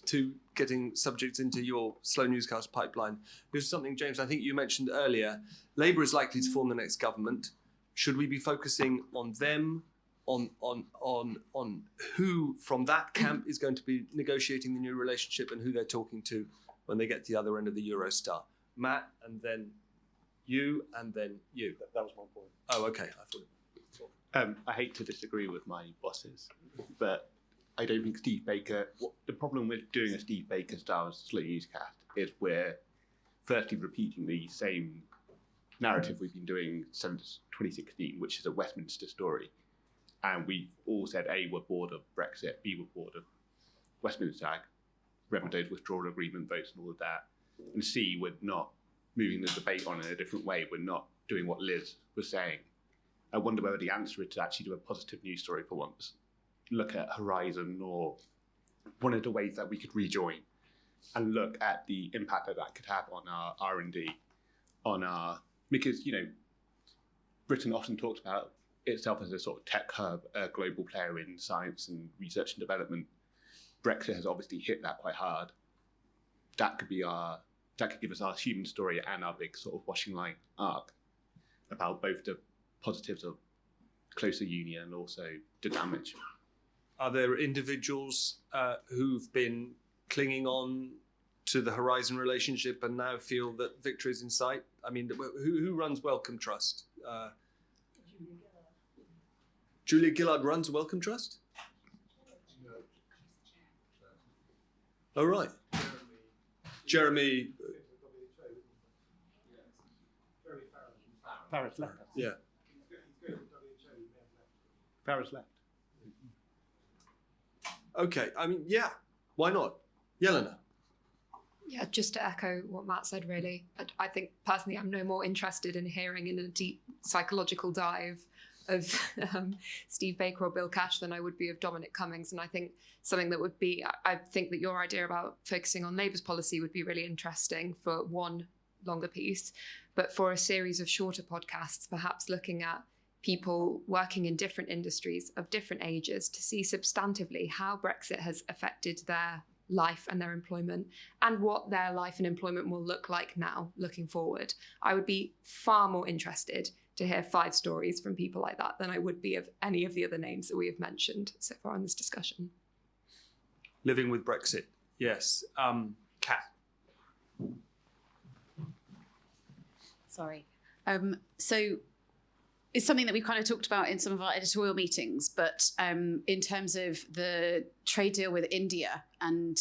to getting subjects into your slow newscast pipeline? There's something, James, I think you mentioned earlier. Labour is likely to form the next government. Should we be focusing on them? On who from that camp is going to be negotiating the new relationship and who they're talking to when they get to the other end of the Eurostar? Matt, and then you, and then you. That was my point. Oh, okay. I thought. I hate to disagree with my bosses, but I don't think Steve Baker. The problem with doing a Steve Baker style slow newscast is we're firstly repeating the same narrative we've been doing since 2016, which is a Westminster story. And we've all said, A, we're bored of Brexit, B, we're bored of Westminster, remember those withdrawal agreement votes and all of that, and C, we're not moving the debate on in a different way. We're not doing what Liz was saying. I wonder whether the answer is to actually do a positive news story for once. Look at Horizon or one of the ways that we could rejoin and look at the impact that could have on our R&D, because, you know, Britain often talks about itself as a sort of tech hub, a global player in science and research and development. Brexit has obviously hit that quite hard. That could give us our human story and our big sort of washing line arc about both the positives of closer union and also the damage. Are there individuals who've been clinging on to the Horizon relationship and now feel that victory is in sight? I mean, who runs Wellcome Trust? Julia Gillard runs Wellcome Trust? Oh, right. Jeremy. Farage left. Yeah. Farage left. Okay. I mean, yeah. Why not? Yelena. Yeah, just to echo what Matt said, really. I think personally I'm no more interested in hearing in a deep psychological dive of Steve Baker or Bill Cash than I would be of Dominic Cummings. And I think something that would be, I think that your idea about focusing on Labour's policy would be really interesting for one longer piece, but for a series of shorter podcasts, perhaps looking at people working in different industries of different ages to see substantively how Brexit has affected their life and their employment and what their life and employment will look like now looking forward. I would be far more interested to hear 5 stories from people like that than I would be of any of the other names that we have mentioned so far in this discussion. Living with Brexit. Yes. Kat. Sorry. So it's something that we've kind of talked about in some of our editorial meetings, but in terms of the trade deal with India and,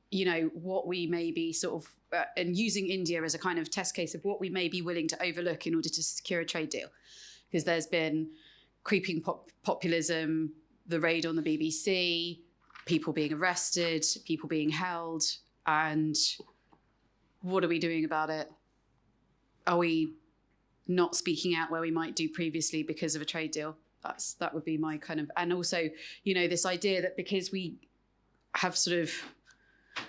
you know, what we may be sort of, and using India as a kind of test case of what we may be willing to overlook in order to secure a trade deal. Because there's been creeping populism, the raid on the BBC, people being arrested, people being held, and what are we doing about it? Are we not speaking out where we might do previously because of a trade deal? That would be my kind of, and also, you know, this idea that because we have sort of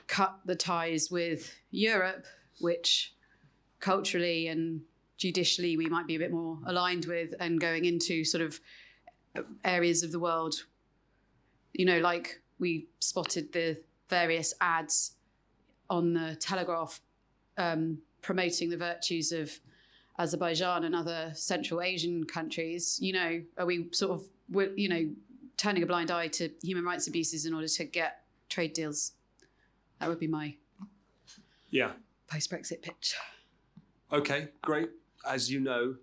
cut the ties with Europe, which culturally and judicially we might be a bit more aligned with, and going into sort of areas of the world, you know, like we spotted the various ads on the Telegraph promoting the virtues of Azerbaijan and other Central Asian countries, are we sort of, turning a blind eye to human rights abuses in order to get trade deals? That would be my post-Brexit pitch. Okay, great. As you know,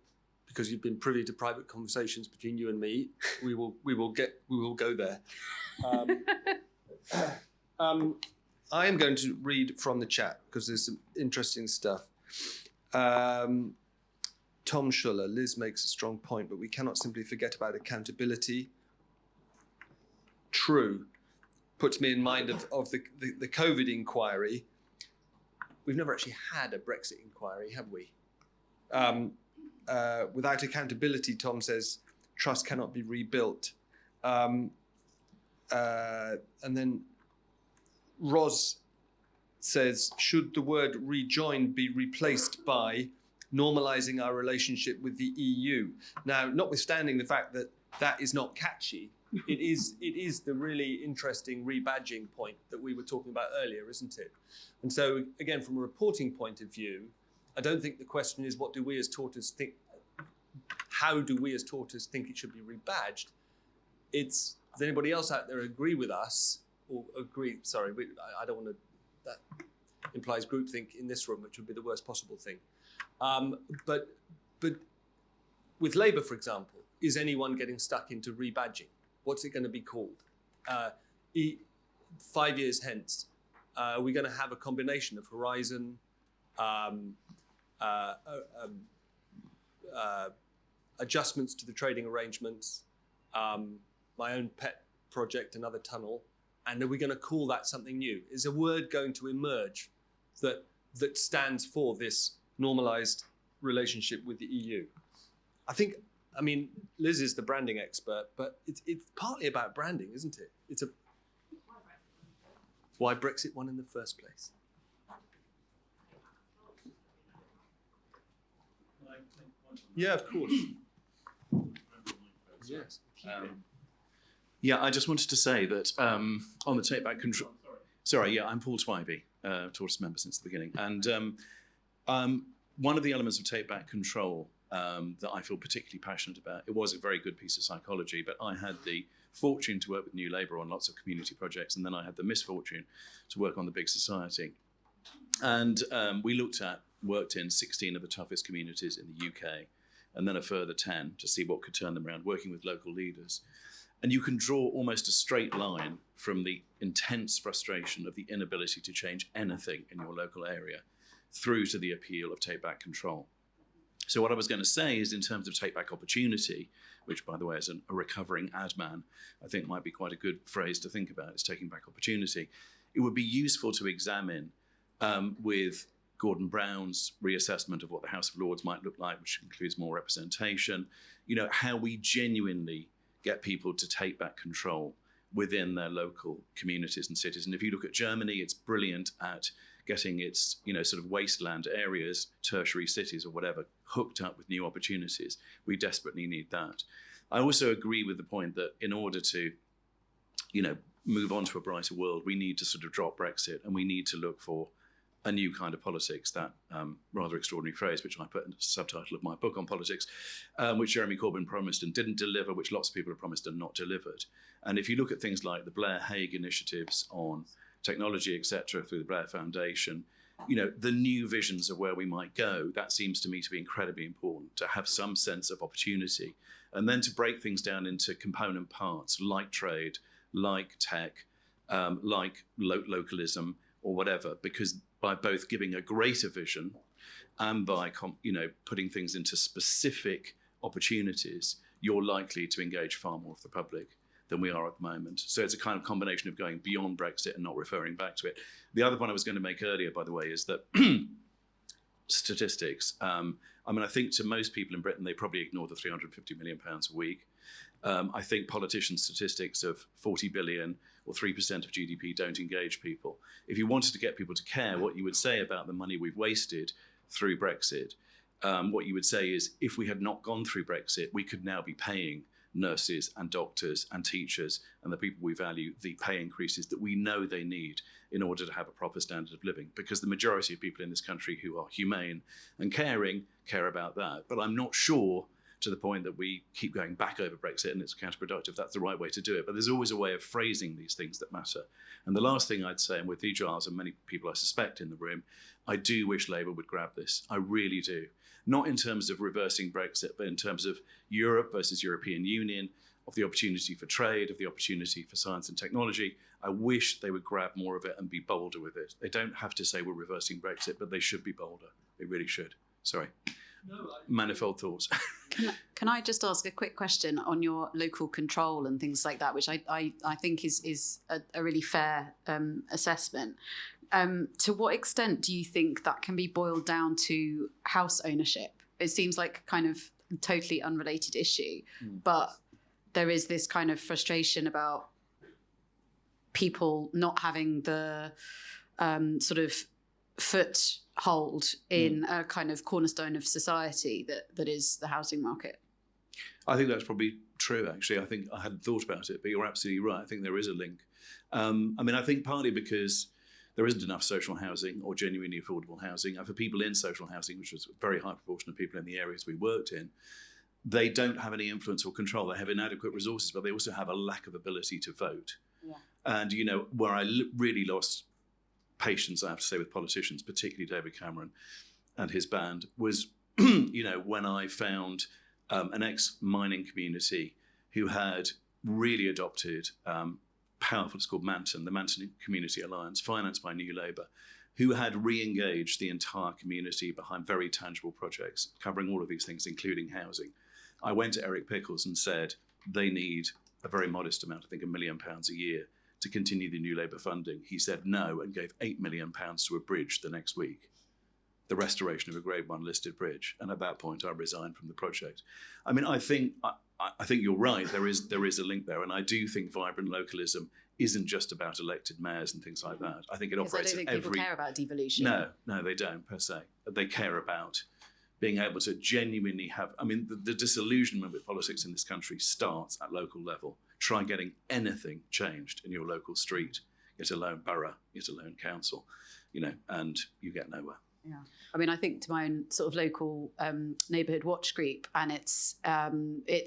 because you've been privy to private conversations between you and me, we will go there. I am going to read from the chat because there's some interesting stuff. Tom Schuller, Liz makes a strong point, but we cannot simply forget about accountability. True. Puts me in mind of the COVID inquiry. We've never actually had a Brexit inquiry, have we? Without accountability, Tom says, trust cannot be rebuilt. And then Ros says, should the word rejoin be replaced by normalising our relationship with the EU? Now, notwithstanding the fact that that is not catchy, it is the really interesting rebadging point that we were talking about earlier, isn't it? And so, again, from a reporting point of view, I don't think the question is what do we as Tortoise think, how do we as Tortoise think it should be rebadged? It's, does anybody else out there agree with us, or agree, sorry, I don't want to, that implies groupthink in this room, which would be the worst possible thing. But with Labour, for example, is anyone getting stuck into rebadging? What's it going to be called? 5 years hence, are we going to have a combination of Horizon, adjustments to the trading arrangements, my own pet project, another tunnel, and are we going to call that something new? Is a word going to emerge that stands for this normalised relationship with the EU? I mean, Liz is the branding expert, but it's partly about branding, isn't it? It's why Brexit won in the first place. Yeah, of course. Yes. Yeah, I just wanted to say that on the take back control. Sorry, yeah, I'm Paul Twivey, Tortoise member since the beginning, and one of the elements of take back control that I feel particularly passionate about. It was a very good piece of psychology, but I had the fortune to work with New Labour on lots of community projects, and then I had the misfortune to work on the big society. And we worked in 16 of the toughest communities in the UK, and then a further 10 to see what could turn them around, working with local leaders. And you can draw almost a straight line from the intense frustration of the inability to change anything in your local area through to the appeal of take back control. So what I was going to say is, in terms of take back opportunity, which by the way, as a recovering ad man, I think might be quite a good phrase to think about, is taking back opportunity. It would be useful to examine with Gordon Brown's reassessment of what the House of Lords might look like, which includes more representation, how we genuinely get people to take back control within their local communities and cities. And if you look at Germany, it's brilliant at getting its, sort of wasteland areas, tertiary cities or whatever, hooked up with new opportunities. We desperately need that. I also agree with the point that in order to, move on to a brighter world, we need to sort of drop Brexit, and we need to look for a new kind of politics, that rather extraordinary phrase, which I put in the subtitle of my book on politics, which Jeremy Corbyn promised and didn't deliver, which lots of people have promised and not delivered. And if you look at things like the Blair-Hague initiatives on technology, etc., through the Blair Foundation, the new visions of where we might go, that seems to me to be incredibly important, to have some sense of opportunity, and then to break things down into component parts, like trade, like tech, like localism, or whatever, because by both giving a greater vision and by putting things into specific opportunities, you're likely to engage far more of the public than we are at the moment. So it's a kind of combination of going beyond Brexit and not referring back to it. The other point I was going to make earlier, by the way, is that statistics. I think to most people in Britain, they probably ignore the £350 million a week. I think politicians' statistics of 40 billion or 3% of GDP don't engage people. If you wanted to get people to care, what you would say about the money we've wasted through Brexit, what you would say is, if we had not gone through Brexit, we could now be paying nurses and doctors and teachers and the people we value the pay increases that we know they need in order to have a proper standard of living, because the majority of people in this country who are humane and caring care about that. But I'm not sure, to the point that we keep going back over Brexit and it's counterproductive, that's the right way to do it. But there's always a way of phrasing these things that matter. And the last thing I'd say, and with you, Giles, and many people I suspect in the room, I do wish Labour would grab this. I really do. Not in terms of reversing Brexit, but in terms of Europe versus European Union, of the opportunity for trade, of the opportunity for science and technology. I wish they would grab more of it and be bolder with it. They don't have to say we're reversing Brexit, but they should be bolder. They really should. Sorry. Manifold thoughts. Can I just ask a quick question on your local control and things like that, which I think is a really fair assessment. To what extent do you think that can be boiled down to house ownership? It seems like kind of a totally unrelated issue, but there is this kind of frustration about people not having the sort of foothold in a kind of cornerstone of society that is the housing market. I think that's probably true, actually. I think I hadn't thought about it, but you're absolutely right. I think there is a link. I mean, I think partly because there isn't enough social housing or genuinely affordable housing. And for people in social housing, which was a very high proportion of people in the areas we worked in, they don't have any influence or control. They have inadequate resources, but they also have a lack of ability to vote. Yeah. And, you know, where I really lost patience, I have to say, with politicians, particularly David Cameron and his band, was, you know, when I found an ex-mining community who had really adopted powerful, it's called Manton, the Manton Community Alliance, financed by New Labour, who had re-engaged the entire community behind very tangible projects, covering all of these things, including housing. I went to Eric Pickles and said, they need a very modest amount, I think £1 million a year, to continue the New Labour funding. He said no and gave £8 million to a bridge the next week, the restoration of a Grade 1 listed bridge. And at that point, I resigned from the project. I mean, I think you're right. There is a link there, and I do think vibrant localism isn't just about elected mayors and things like that. I think it operates. I don't think people care about devolution. No, they don't per se. They care about being able to genuinely have. I mean, the disillusionment with politics in this country starts at local level. Try getting anything changed in your local street, let alone borough, let alone council, you know, and you get nowhere. Yeah, I mean, I think to my own sort of local neighbourhood watch group, and it's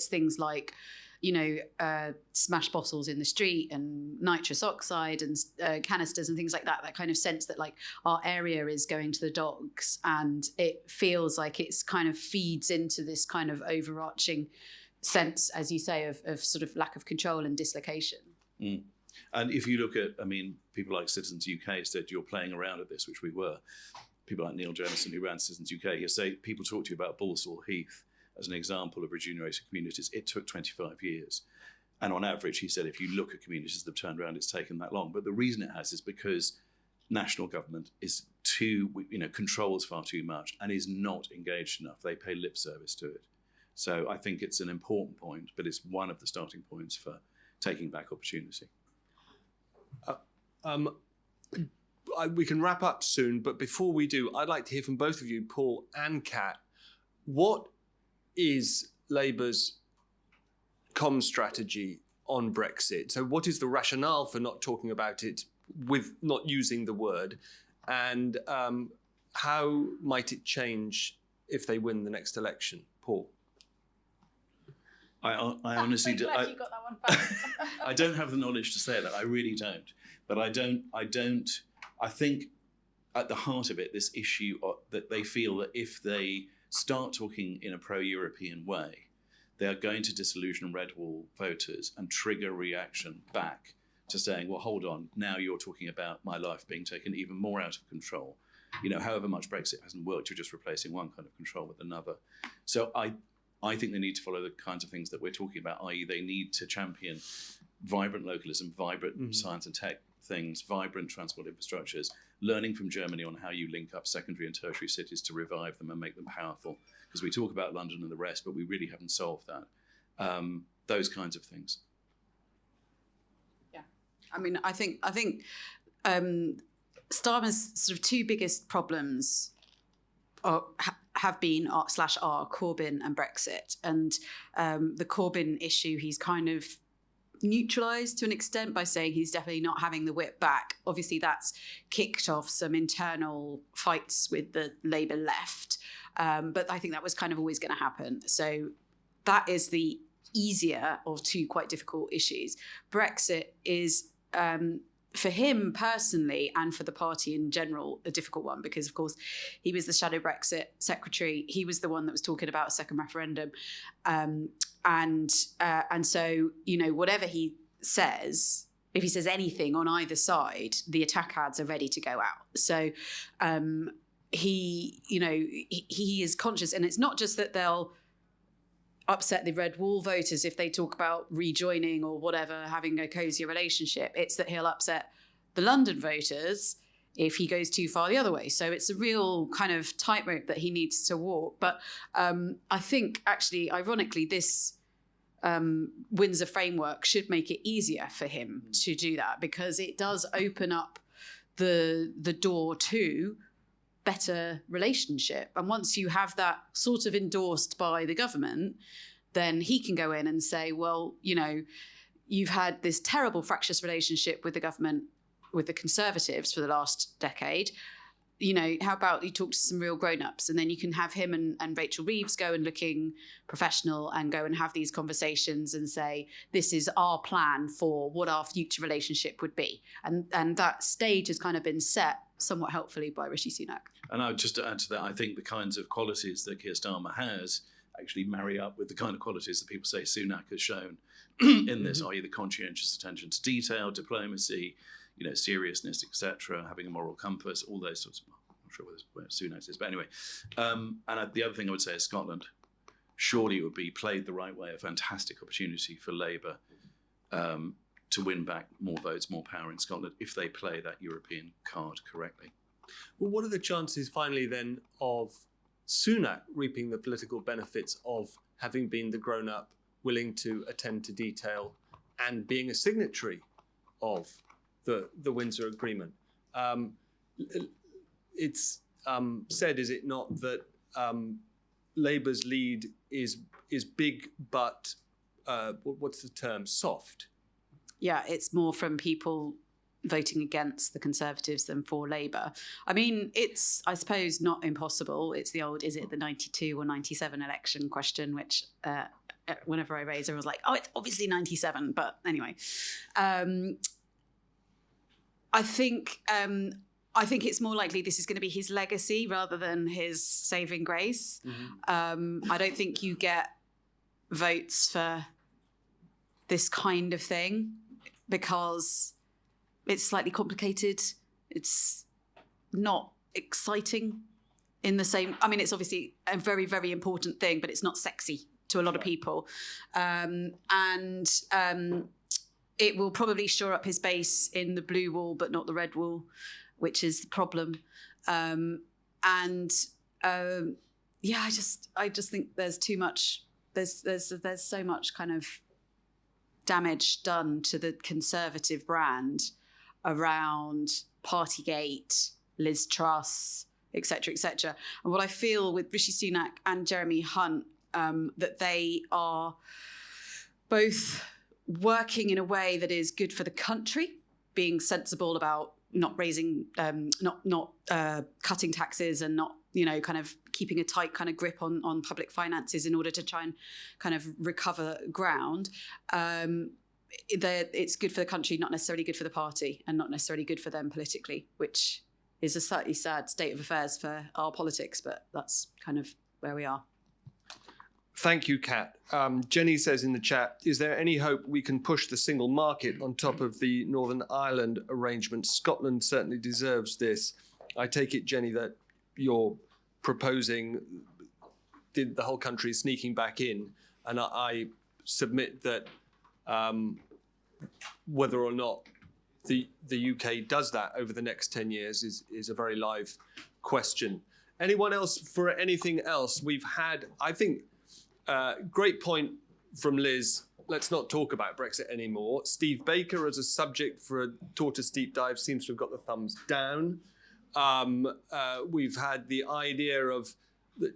things like, you know, smash bottles in the street and nitrous oxide and canisters and things like that. That kind of sense that like our area is going to the dogs, and it feels like it's kind of feeds into this kind of overarching sense, as you say, of sort of lack of control and dislocation. Mm. And if you look at, I mean, people like Citizens UK said you're playing around at this, which we were. People like Neil Jamieson, who ran Citizens UK, he say people talk to you about Balsall Heath as an example of regenerated communities. It took 25 years. And on average, he said, if you look at communities that have turned around, it's taken that long. But the reason it has is because national government is controls far too much and is not engaged enough. They pay lip service to it. So I think it's an important point, but it's one of the starting points for taking back opportunity. We can wrap up soon, but before we do, I'd like to hear from both of you, Paul and Kat. What is Labour's comms strategy on Brexit? So what is the rationale for not talking about it, with not using the word, and how might it change if they win the next election? Paul? I honestly do. You got that one back. I don't have the knowledge to say that. I really don't. But I think at the heart of it, this issue that they feel that if they start talking in a pro-European way, they are going to disillusion red wall voters and trigger reaction back to saying, well, hold on, now you're talking about my life being taken even more out of control. You know, however much Brexit hasn't worked, you're just replacing one kind of control with another. So I think they need to follow the kinds of things that we're talking about, i.e. they need to champion vibrant localism, vibrant science and tech things, vibrant transport infrastructures, learning from Germany on how you link up secondary and tertiary cities to revive them and make them powerful. Because we talk about London and the rest, but we really haven't solved that. Those kinds of things. Yeah, I mean, I think Starmer's sort of two biggest problems have been / are Corbyn and Brexit. And the Corbyn issue, he's kind of neutralised to an extent by saying he's definitely not having the whip back. Obviously, that's kicked off some internal fights with the Labour left. But I think that was kind of always going to happen. So that is the easier of two quite difficult issues. Brexit is, for him personally and for the party in general, a difficult one because, of course, he was the shadow Brexit secretary. He was the one that was talking about a second referendum. And so, you know, whatever he says, if he says anything on either side, the attack ads are ready to go out. So he is conscious. And it's not just that they'll upset the red wall voters if they talk about rejoining or whatever, having a cosier relationship. It's that he'll upset the London voters if he goes too far the other way. So it's a real kind of tightrope that he needs to walk. But I think actually, ironically, this Windsor framework should make it easier for him to do that because it does open up the door to better relationship. And once you have that sort of endorsed by the government, then he can go in and say, well, you know, you've had this terrible fractious relationship with the government, with the Conservatives for the last decade. You know, how about you talk to some real grown-ups, and then you can have him and Rachel Reeves go and looking professional and go and have these conversations and say, this is our plan for what our future relationship would be. And that stage has kind of been set somewhat helpfully by Rishi Sunak. And I would just add to that, I think the kinds of qualities that Keir Starmer has actually marry up with the kind of qualities that people say Sunak has shown in this, i.e. the conscientious attention to detail, diplomacy, you know, seriousness, etc., having a moral compass, all those sorts of, I'm not sure where Sunak is, but anyway. And the other thing I would say is Scotland. Surely it would be played the right way, a fantastic opportunity for Labour to win back more votes, more power in Scotland if they play that European card correctly. Well, what are the chances finally then of Sunak reaping the political benefits of having been the grown-up, willing to attend to detail and being a signatory of the Windsor Agreement? It's said, is it not, that Labour's lead is big but, what's the term, soft? Yeah, it's more from people voting against the Conservatives than for Labour. I mean, it's, I suppose, not impossible. It's the old, is it the 92 or 97 election question, which whenever I raise, everyone's like, oh, it's obviously 97. But anyway, I think it's more likely this is going to be his legacy rather than his saving grace. Mm-hmm. I don't think you get votes for this kind of thing because it's slightly complicated. It's not exciting in the same... I mean, it's obviously a very, very important thing, but it's not sexy to a lot of people. And it will probably shore up his base in the blue wall, but not the red wall, which is the problem. Yeah, I just think there's too much... There's so much kind of damage done to the Conservative brand around Partygate, Liz Truss, etc., etc. And what I feel with Rishi Sunak and Jeremy Hunt, that they are both working in a way that is good for the country, being sensible about not raising, not cutting taxes and not, you know, kind of keeping a tight kind of grip on public finances in order to try and kind of recover ground. It's good for the country, not necessarily good for the party and not necessarily good for them politically, which is a slightly sad state of affairs for our politics, but that's kind of where we are. Thank you, Kat. Jenny says in the chat, is there any hope we can push the single market on top of the Northern Ireland arrangement? Scotland certainly deserves this. I take it, Jenny, that you're proposing the whole country sneaking back in, and I submit that whether or not the UK does that over the next 10 years is a very live question. Anyone else for anything else? We've had, I think, great point from Liz. Let's not talk about Brexit anymore. Steve Baker as a subject for a Tortoise deep dive seems to have got the thumbs down. We've had the idea of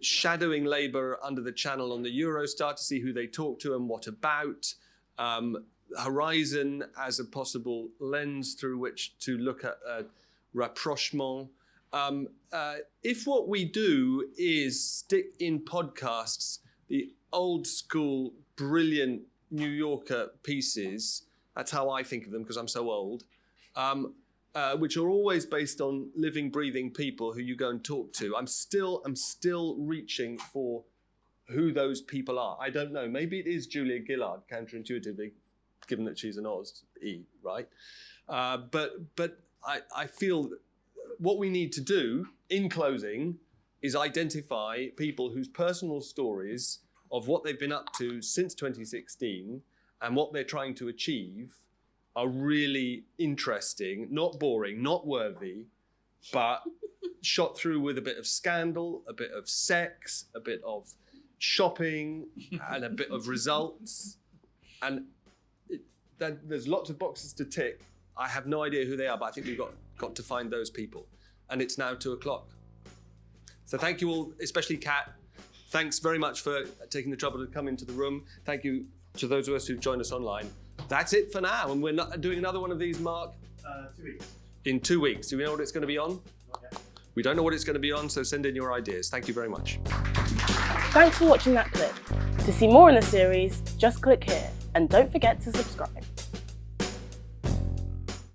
shadowing Labour under the channel on the Eurostar to see who they talk to and what about. Horizon as a possible lens through which to look at rapprochement. If what we do is stick in podcasts the old school, brilliant New Yorker pieces, that's how I think of them because I'm so old, which are always based on living, breathing people who you go and talk to. I'm still reaching for who those people are. I don't know. Maybe it is Julia Gillard, counterintuitively, given that she's an Oz-E, right? But I feel what we need to do, in closing, is identify people whose personal stories of what they've been up to since 2016 and what they're trying to achieve are really interesting, not boring, not worthy, but shot through with a bit of scandal, a bit of sex, a bit of shopping, and a bit of results. And there's lots of boxes to tick. I have no idea who they are, but I think we've got to find those people. And it's now 2:00. So thank you all, especially Kat. Thanks very much for taking the trouble to come into the room. Thank you to those of us who've joined us online. That's it for now. And we're not doing another one of these, Mark? 2 weeks. In 2 weeks. Do we know what it's going to be on? Not yet. We don't know what it's going to be on, so send in your ideas. Thank you very much. Thanks for watching that clip. To see more in the series, just click here and don't forget to subscribe.